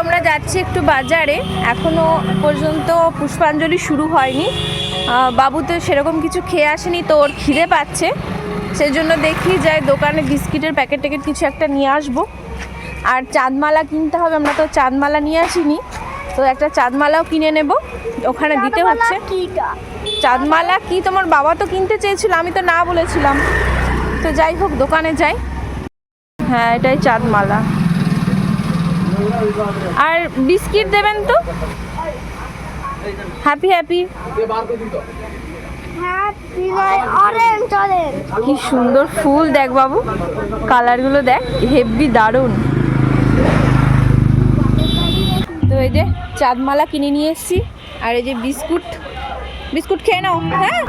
আমরা যাচ্ছি একটু বাজারে, এখনো পর্যন্ত পুষ্পাঞ্জলি শুরু হয়নি। বাবু তো সেরকম কিছু খেয়ে আসেনি, তো ওর খিদে পাচ্ছে, সেই জন্য দেখি যাই দোকানে বিস্কিটের প্যাকেট ট্যাকেট কিছু একটা নিয়ে আসবো। আর চাঁদমালা কিনতে হবে, আমরা তো চাঁদমালা নিয়ে আসিনি, তো একটা চাঁদমালাও কিনে নেব, ওখানে দিতে হচ্ছে। চাঁদমালা কি তোমার বাবা তো কিনতে চেয়েছিল, আমি তো না বলেছিলাম, তো যাই হোক দোকানে যাই। হ্যাঁ এটাই চাঁদমালা। আর বিস্কিট দেবেন তো, হ্যাপি হ্যাপি। কি সুন্দর ফুল দেখ বাবু, কালারগুলো দেখ, হেভি দারুণ। তো এই যে চাঁদমালা কিনে নিয়ে এসেছি, আর এই যে বিস্কুট, বিস্কুট খেয়ে নাও। হ্যাঁ